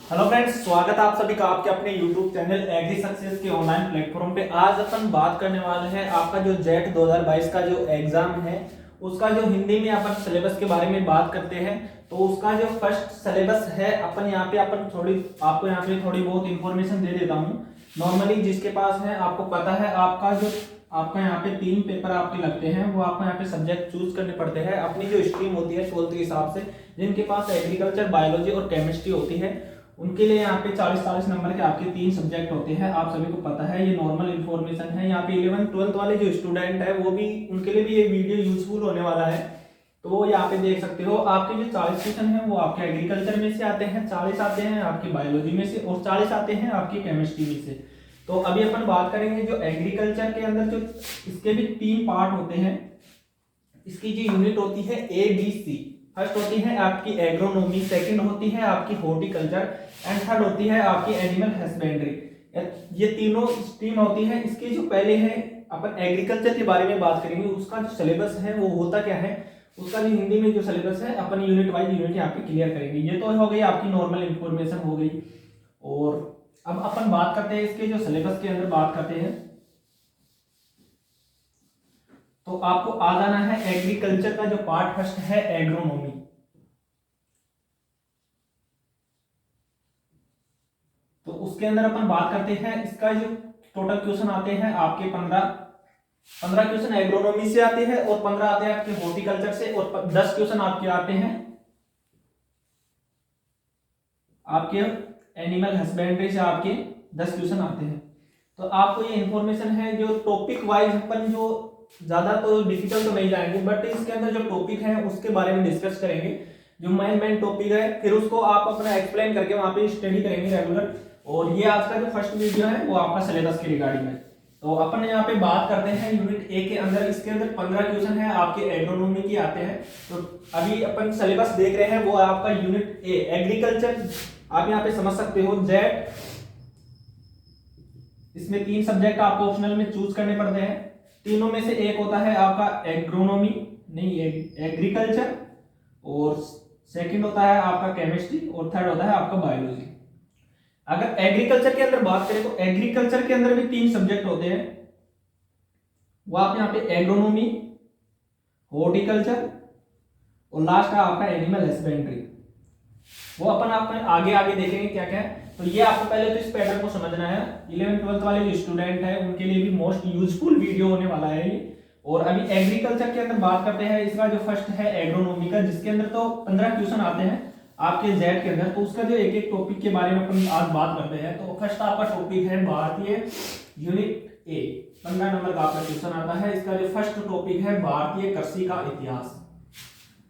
Hello friends, स्वागत है आप सभी का आपके अपने यूट्यूब चैनल एग्री सक्सेस के ऑनलाइन प्लेटफॉर्म पे। आज अपन बात करने वाले हैं आपका जो जेट 2022 का जो एग्जाम है उसका जो हिंदी में अपन सिलेबस के बारे में बात करते हैं। तो उसका जो फर्स्ट सिलेबस है अपन यहाँ पे आपको यहाँ पे थोड़ी बहुत इंफॉर्मेशन दे देता हूँ। नॉर्मली जिसके पास है आपको पता है आपका यहाँ पे 3 पेपर आपके लगते हैं, वो आपको यहाँ पे सब्जेक्ट चूज करने पड़ते हैं अपनी जो स्ट्रीम होती है 12th के हिसाब से। जिनके पास एग्रीकल्चर, बायोलॉजी और केमिस्ट्री होती है उनके लिए यहाँ पे 40-40 नंबर के आपके 3 सब्जेक्ट होते हैं। आप सभी को पता है, ये नॉर्मल इन्फॉर्मेशन है। यहाँ पे 11th-12th वाले जो स्टूडेंट है वो भी, उनके लिए भी ये वीडियो यूजफुल होने वाला है। तो वो यहाँ पे देख सकते हो आपके जो 40 क्वेश्चन है वो आपके एग्रीकल्चर में से आते हैं, 40 आते हैं आपकी बायोलॉजी में से और 40 आते हैं आपकी केमिस्ट्री में से। तो अभी अपन बात करेंगे जो एग्रीकल्चर के अंदर जो इसके भी 3 पार्ट होते हैं। इसकी जो यूनिट होती है ABC। फर्स्ट होती है आपकी एग्रोनॉमी, सेकंड होती है आपकी हॉर्टिकल्चर एंड थर्ड होती है आपकी एनिमल हस्बेंड्री। ये तीनों स्ट्रीम होती है। इसके जो पहले है अपन एग्रीकल्चर के बारे में बात करेंगे, उसका जो सिलेबस है वो होता क्या है, उसका जो हिंदी में जो सिलेबस है अपन यूनिट वाइज यूनिट यहाँ पे क्लियर करेंगे। ये तो हो गई आपकी नॉर्मल इंफॉर्मेशन हो गई। और अब अपन बात करते हैं इसके जो सिलेबस के अंदर बात करते हैं। तो आपको आ जाना है एग्रीकल्चर का जो पार्ट फर्स्ट है एग्रोनॉमी। तो उसके अंदर अपन बात करते हैं, इसका जो टोटल क्वेश्चन आते हैं आपके 15 क्वेश्चन एग्रोनॉमी से आते हैं और 15 आते हैं आपके हॉर्टिकल्चर से और 10 क्वेश्चन आपके आते हैं आपके एनिमल हस्बेंड्री से। आपके 10 क्वेश्चन आते हैं। तो आपको ये इंफॉर्मेशन है जो टॉपिक वाइज अपन जो ज्यादा तो डिफिकल्ट तो नहीं जाएंगे, बट इसके अंदर जो टॉपिक है उसके बारे में डिस्कस करेंगे। जो मेन टॉपिक है फिर उसको आप अपना एक्सप्लेन करके वहां पे स्टडी करेंगे रेगुलर। और ये आज का जो फर्स्ट वीडियो है वो आपका सिलेबस के रिगार्डिंग है। तो अपन यहाँ पे बात करते हैं यूनिट ए के अंदर। इसके अंदर 15 क्वेश्चन है आपके एग्रोनॉमी के आते हैं। तो अभी अपन सिलेबस देख रहे हैं वो आपका यूनिट ए एग्रीकल्चर। आप यहाँ पे समझ सकते हो जेट, इसमें 3 सब्जेक्ट आपको ऑप्शनल में चूज करने पड़ते हैं। तीनों में से एक होता है आपका एग्रोनॉमी, नहीं एग्रीकल्चर, और सेकंड होता है आपका केमिस्ट्री और थर्ड होता है आपका बायोलॉजी। अगर एग्रीकल्चर के अंदर बात करें तो एग्रीकल्चर के अंदर भी 3 सब्जेक्ट होते हैं। वो आप यहाँ पे एग्रोनॉमी, हॉर्टिकल्चर और लास्ट है आपका एनिमल हस्बेंड्री। वो अपन आगे आगे देखेंगे क्या क्या है। तो ये आपको पहले तो इस पैटर्न को समझना है। 11th-12th वाले जो स्टूडेंट है उनके लिए भी मोस्ट यूजफुल वीडियो होने वाला है ये। और अभी एग्रीकल्चर के अंदर बात करते हैं। इसका जो फर्स्ट है एग्रोनॉमी का, जिसके अंदर तो 15 क्वेश्चन आते हैं आपके जेड के अंदर। तो उसका जो एक एक टॉपिक के बारे में अपन आज बात करते हैं। तो फर्स्ट आपका टॉपिक है भारतीय यूनिट ए, 15 नंबर का आपका क्वेश्चन आता है। इसका जो फर्स्ट टॉपिक है भारतीय कृषि का इतिहास।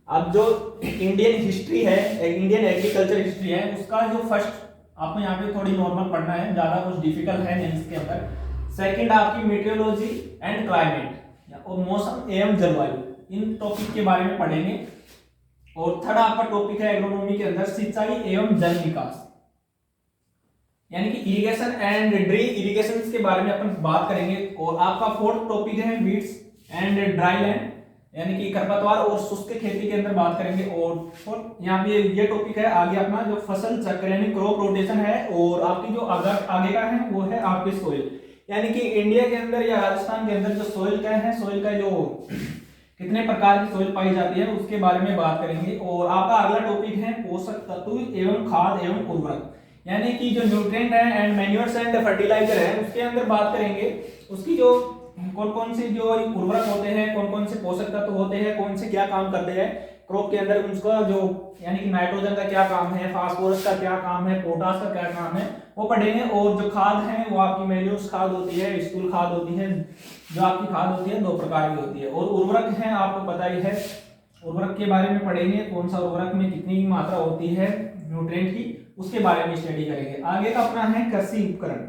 अब जो इंडियन हिस्ट्री है, इंडियन एग्रीकल्चर हिस्ट्री है, उसका जो फर्स्ट आपको यहाँ पे थोड़ी नॉर्मल पढ़ना है, ज्यादा कुछ डिफिकल्ट है नहीं इसके अंदर। सेकंड आपकी मेट्रोलॉजी एंड क्लाइमेट और मौसम एवं जलवायु, इन टॉपिक के बारे में पढ़ेंगे। और थर्ड आपका टॉपिक है एग्रोनॉमी के अंदर सिंचाई एवं जल निकास, यानी कि इरिगेशन एंड ड्री इरिगेशन के बारे में अपन बात करेंगे। और आपका फोर्थ टॉपिक है वीड्स एंड ड्राई लैंड, यानी कि खरपतवार और शुष्क खेती के अंदर बात करेंगे। और यहाँ पे ये टॉपिक है आगे अपना जो फसल चक्र यानी क्रॉप रोटेशन है। और आपकी जो आगे का है वो है आपके सोइल, यानी कि इंडिया के अंदर या राजस्थान के अंदर जो सोइल का है, सोइल का जो कितने प्रकार की सोइल पाई जाती है उसके बारे में बात करेंगे। और आपका अगला टॉपिक है पोषक तत्व एवं खाद एवं उर्वरक, यानी कि जो न्यूट्रिएंट है एंड मैन्योर्स एंड फर्टिलाइजर है उसके अंदर बात करेंगे। उसकी जो कौन कौन से जो उर्वरक होते हैं, कौन कौन से पोषक तत्व होते हैं, कौन से क्या काम करते हैं क्रॉप के अंदर, उसका जो यानी कि नाइट्रोजन का क्या काम है, फास्फोरस का क्या काम है, पोटास का क्या काम है, वो पढ़ेंगे। और जो खाद है वो आपकी मैन्योर्स खाद होती है, स्थूल खाद होती है। जो आपकी खाद होती है 2 प्रकार की होती है। और उर्वरक है आपको पता ही है, उर्वरक के बारे में पढ़ेंगे, कौन सा उर्वरक में कितनी मात्रा होती है न्यूट्रिएंट की, उसके बारे में स्टडी करेंगे। आगे का अपना है कृषि उपकरण,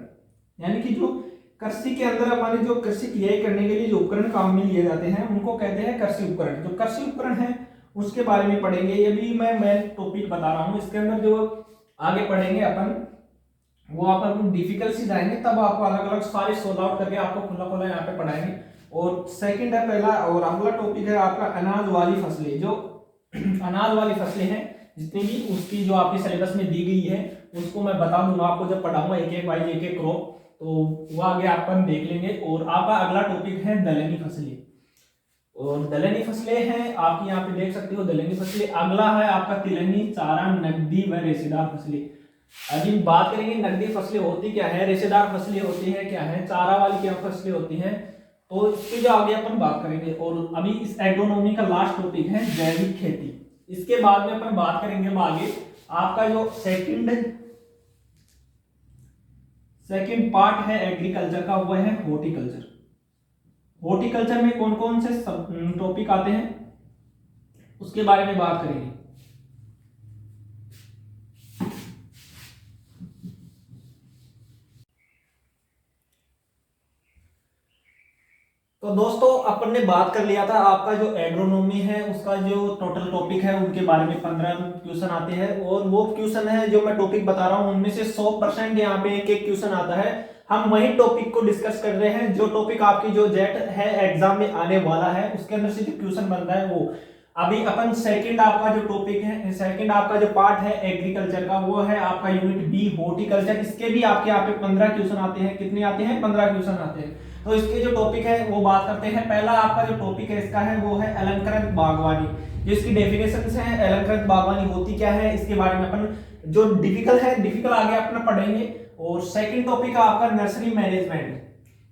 यानी कि जो कृषि के अंदर हमारे जो कृषि क्रियाएं करने के लिए जो उपकरण काम में लिए जाते हैं उनको कहते हैं कृषि उपकरण। जो कृषि उपकरण है उसके बारे में पढ़ेंगे। ये भी मैं टॉपिक बता रहा हूँ। इसके अंदर जो आगे पढ़ेंगे अपन वो अपन डिफिकल्ट सी जाएंगे, तब आपको अलग अलग सारे सोल्व आउट करके आपको खुला यहाँ पे पढ़ाएंगे। और सेकंड है पहला, और अगला टॉपिक है आपका अनाज वाली फसलें। जो अनाज वाली फसलें हैं जितनी भी, उसकी जो आपके सिलेबस में दी गई है उसको मैं बता दूंगा आपको जब पढ़ाऊंगा एक एक वाइज एक एक क्रॉप, तो वो आगे अपन देख लेंगे। और आपका अगला टॉपिक है दलहनी फसलें, और दलहनी फसलें हैं आपकी यहाँ पे देख सकते हो दलहनी फसलें। अगला है आपका तिलहनी, चारा, नकदी व रेशेदार फसलें। अभी बात करेंगे नकदी फसलें होती क्या है, रेशेदार फसलें होती है क्या है, चारा वाली क्या फसलें होती हैं, तो इसके जो आगे अपन बात करेंगे। और अभी इस एग्रोनॉमी का लास्ट टॉपिक है जैविक खेती। इसके बाद में अपन बात करेंगे आगे आपका जो सेकंड पार्ट है एग्रीकल्चर का, वो है हॉर्टिकल्चर। हॉर्टिकल्चर में कौन कौन से टॉपिक आते हैं उसके बारे में बात करेंगे। तो दोस्तों अपन ने बात कर लिया था आपका जो एग्रोनॉमी है उसका जो टोटल टॉपिक है उनके बारे में 15 क्वेश्चन आते हैं, और वो क्वेश्चन है जो मैं टॉपिक बता रहा हूं उनमें से 100% यहाँ पे एक एक क्वेश्चन आता है। हम वही टॉपिक को डिस्कस कर रहे हैं जो टॉपिक आपकी जो जेट है एग्जाम में आने वाला है उसके अंदर से जो क्वेश्चन बनता है वो। अभी अपन सेकंड आपका जो टॉपिक है, सेकंड आपका जो पार्ट है एग्रीकल्चर का, वो है आपका यूनिट बी हॉर्टिकल्चर। इसके भी आपके यहाँ पे 15 क्वेश्चन आते हैं। कितने आते हैं? 15 क्वेश्चन आते हैं। तो इसके जो टॉपिक है वो बात करते हैं। पहला आपका जो टॉपिक है इसका है वो है अलंकृत बागवानी। जो इसकी डेफिनेशन है अलंकृत बागवानी होती क्या है इसके बारे में अपन जो डिफिकल्ट आगे अपन पढ़ेंगे। और सेकंड टॉपिक है आपका नर्सरी मैनेजमेंट,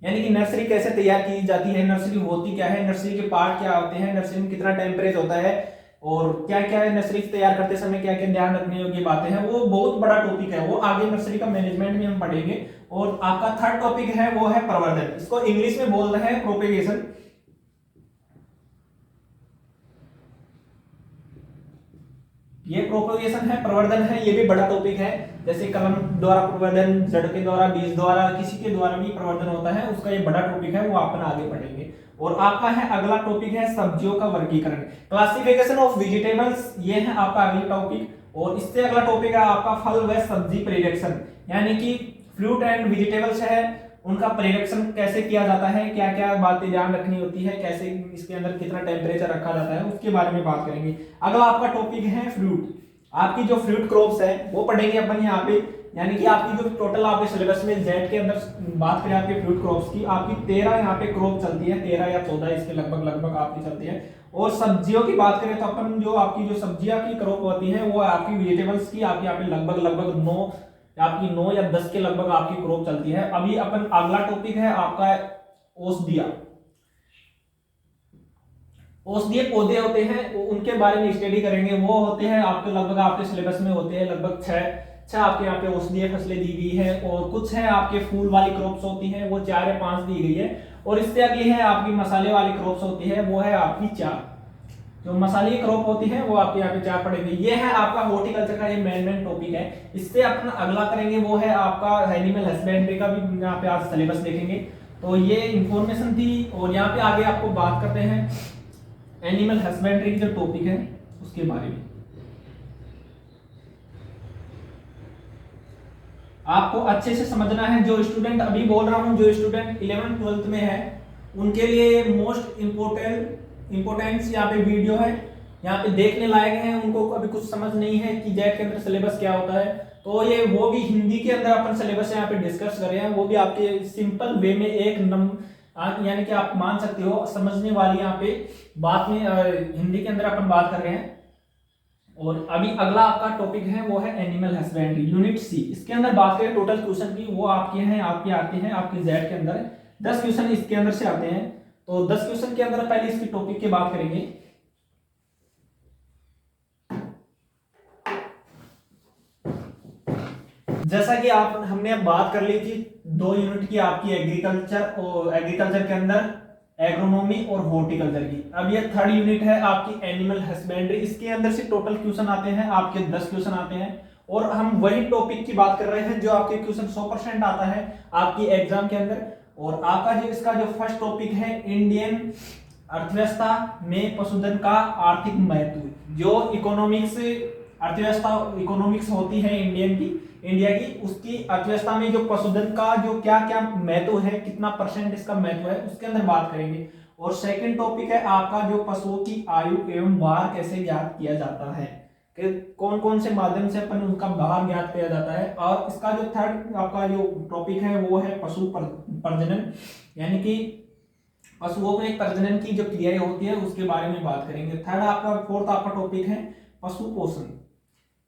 यानी कि नर्सरी कैसे तैयार की जाती है, नर्सरी होती क्या है, नर्सरी के पार्ट क्या होते हैं, नर्सरी में कितना टेम्परेचर होता है और क्या क्या है, नर्सरी तैयार करते समय क्या क्या ध्यान रखने योग्य बातें हैं, वो बहुत बड़ा टॉपिक है। वो आगे नर्सरी का मैनेजमेंट में हम पढ़ेंगे। और आपका थर्ड टॉपिक है वो है प्रवर्धन। इसको इंग्लिश में बोल रहे हैं प्रोपेगेशन। ये प्रोपेगेशन है, प्रवर्धन है, ये भी बड़ा टॉपिक है। जैसे कलम द्वारा प्रवर्धन, जड़ के द्वारा, बीज द्वारा, किसी के द्वारा भी प्रवर्धन होता है, उसका ये बड़ा टॉपिक है, वो अपन आगे पढ़ेंगे। और आपका है अगला टॉपिक है सब्जियों का वर्गीकरण, क्लासिफिकेशन ऑफ वेजिटेबल्स, ये है आपका अगला टॉपिक। और इससे अगला टॉपिक है आपका फल व सब्जी परिरक्षण, यानी कि फ्रूट एंड वेजिटेबल्स है उनका परिरक्षण कैसे किया जाता है, क्या क्या बातें ध्यान रखनी होती है, कैसे इसके अंदर कितना टेम्परेचर रखा जाता है, उसके बारे में बात करेंगे। अगला आपका टॉपिक है फ्रूट। आपकी जो फ्रूट क्रॉप्स है वो पढ़ेंगे अपन यहाँ पे, यानी कि आपकी जो टोटल आपके सिलेबस में जेड के अंदर बात करें आपके फ्रूट क्रॉप्स की, आपकी 13 यहाँ पे क्रॉप चलती है, 13 या 14 इसके लगभग आपकी चलती है। और सब्जियों की बात करें तो अपन जो आपकी जो सब्जियां की क्रॉप होती है वो आपकी वेजिटेबल्स की आपकी यहाँ पे लगभग 9 या 10 के लगभग आपकी क्रॉप चलती है। अभी अपन अगला टॉपिक है आपका औषधीय पौधे होते हैं, उनके बारे में स्टडी करेंगे। वो होते हैं आपके लगभग आपके सिलेबस में होते हैं लगभग 6 आपके यहाँ पे औषधीय फसलें दी गई है। और कुछ है आपके फूल वाली क्रॉप्स होती हैं, वो 4 या 5 दी गई है। और इससे अगली है आपकी मसाले वाली क्रॉप्स होती है, वो है आपकी 4। जो मसाले क्रॉप होती है वो आपके यहाँ पे 4 पड़ेगी। ये है आपका हॉर्टिकल्चर का ये मेन टॉपिक है। इससे अपन अगला करेंगे वो है आपका एनिमल हस्बेंड्री का भी यहाँ पे आज सिलेबस देखेंगे। तो ये इंफॉर्मेशन थी। और यहाँ पे आगे आपको बात करते हैं एनिमल हस्बेंड्री की जो टॉपिक है उसके बारे में। आपको अच्छे से समझना है। जो स्टूडेंट अभी बोल रहा हूं, जो स्टूडेंट 11th 12th में है उनके लिए मोस्ट इंपोर्टेंस यहाँ पे वीडियो है, यहाँ पे देखने लायक है। उनको अभी कुछ समझ नहीं है कि जेट के अंदर सिलेबस क्या होता है, तो ये वो भी हिंदी के अंदर अपन सिलेबस यहाँ पे डिस्कस कर रहे हैं। वो भी आपके सिंपल वे में यानी कि आप मान सकते हो समझने वाली यहाँ पे बात में हिंदी के अंदर अपन बात कर रहे हैं। और अभी अगला आपका टॉपिक है वो है एनिमल हस्बेंड्री यूनिट सी। इसके अंदर बात करें टोटल क्वेश्चन की, वो आपके हैं आपके आते हैं आपके जेड के अंदर 10 क्वेश्चन इसके अंदर से आते हैं। तो 10 क्वेश्चन के अंदर पहले इसकी टॉपिक की बात करेंगे। जैसा कि हमने अब बात कर ली थी 2 यूनिट की आपकी एग्रीकल्चर और एग्रीकल्चर के अंदर एग्रोनॉमी और हॉर्टिकल्चर की। अब ये 3rd यूनिट है आपकी एनिमल हस्बेंड्री। इसके अंदर से टोटल क्वेश्चन आते हैं आपके 10 क्वेश्चन आते हैं। और हम वही टॉपिक की बात कर रहे हैं जो आपके क्वेश्चन 100% आता है आपकी एग्जाम के अंदर। और आपका जो इसका जो फर्स्ट टॉपिक है इंडियन अर्थव्यवस्था में पशुधन का आर्थिक महत्व। जो इकोनॉमिक्स होती है इंडिया की उसकी अर्थव्यवस्था में जो पशुधन का जो क्या क्या महत्व है, कितना % इसका महत्व है, उसके अंदर बात करेंगे। और सेकंड टॉपिक है आपका जो पशुओं की आयु एवं भार कैसे ज्ञात किया जाता है, कि कौन कौन से माध्यम से अपन उनका भार ज्ञात किया जाता है। और इसका जो थर्ड आपका जो टॉपिक है वो है पशु प्रजनन, यानी कि पशुओं में प्रजनन की जो क्रियाएं होती है उसके बारे में बात करेंगे। थर्ड आपका फोर्थ आपका टॉपिक है पशु पोषण,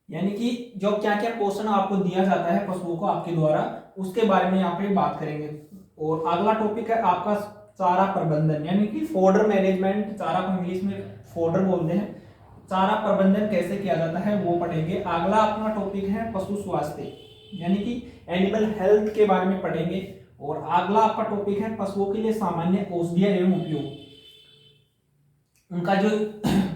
यानी कि जो क्या क्या पोषण आपको दिया जाता है पशुओं को आपके द्वारा, उसके बारे में यहाँ पे बात करेंगे। और अगला टॉपिक है आपका चारा प्रबंधन, यानी कि फॉडर मैनेजमेंट, चारा को इंग्लिश में फॉडर बोलते हैं, चारा प्रबंधन कैसे किया जाता है वो पढ़ेंगे। अगला अपना टॉपिक है पशु स्वास्थ्य, यानी कि एनिमल हेल्थ के बारे में पढ़ेंगे। और अगला आपका टॉपिक है पशुओं के लिए सामान्य औषधियां एवं उपयोग, उनका जो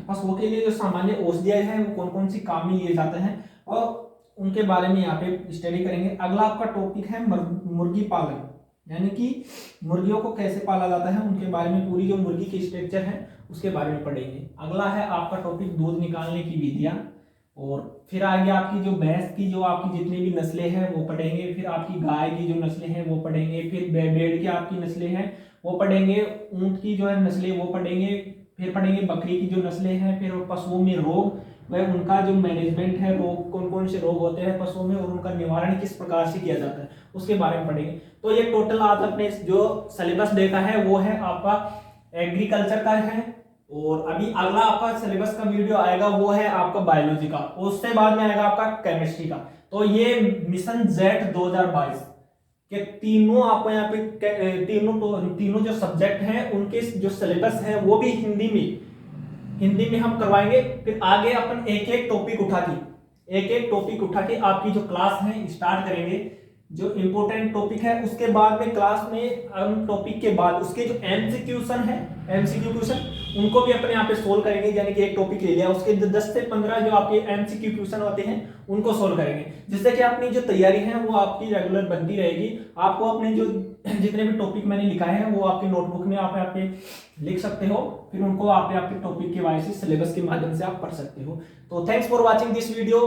पशुओं के लिए जो सामान्य औषधियां हैं वो कौन कौन सी काम में लिए जाते हैं और उनके बारे में यहाँ पे स्टडी करेंगे। अगला आपका टॉपिक है मुर्गी पालन, यानी कि मुर्गियों को कैसे पाला जाता है उनके बारे में, पूरी जो मुर्गी की स्ट्रक्चर है उसके बारे में पढ़ेंगे। अगला है आपका टॉपिक दूध निकालने की विधियां, और फिर आगे आपकी जो भैंस की जो आपकी जितनी भी नस्लें हैं वो पढ़ेंगे, फिर आपकी गाय की जो नस्लें हैं वो पढ़ेंगे, फिर भेड़ की आपकी नस्लें हैं वो पढ़ेंगे, ऊंट की जो है नस्लें वो पढ़ेंगे, फिर पढ़ेंगे बकरी की जो नस्लें हैं, फिर पशुओं में रोग वह उनका जो मैनेजमेंट है, रोग कौन कौन से रोग होते हैं पशुओं में और उनका निवारण किस प्रकार से किया जाता है उसके बारे में पढ़ेंगे। तो ये टोटल आज अपने जो सिलेबस देखा है वो है आपका एग्रीकल्चर का है, और अभी अगला आपका सिलेबस का वीडियो आएगा वो है आपका बायोलॉजी का, उससे बाद में आएगा आपका केमिस्ट्री का। तो ये मिशन जेड 2022 के तीनों आपको यहाँ पे तीनों जो सब्जेक्ट हैं उनके जो सिलेबस है वो भी हिंदी में हम करवाएंगे। फिर आगे अपन एक एक टॉपिक उठा के आपकी जो क्लास है स्टार्ट करेंगे। जो इंपॉर्टेंट टॉपिक है उसके बाद में क्लास में हम टॉपिक के बाद उसके जो एमसीक्यू क्वेश्चन उनको भी अपने यहाँ पे सोल्व करेंगे, यानी कि एक टॉपिक ले लिया उसके 10 से 15 जो आपके एमसीक्यू क्वेश्चन होते हैं उनको सोल्व करेंगे, जिससे कि अपनी जो तैयारी है वो आपकी रेगुलर बनती रहेगी। आपको अपने जो जितने भी टॉपिक मैंने लिखाए हैं वो आपके नोटबुक में आप यहाँ पे लिख सकते हो, फिर उनको आप आपके टॉपिक के वाइज सिलेबस के माध्यम से आप पढ़ सकते हो। तो thanks for watching this video.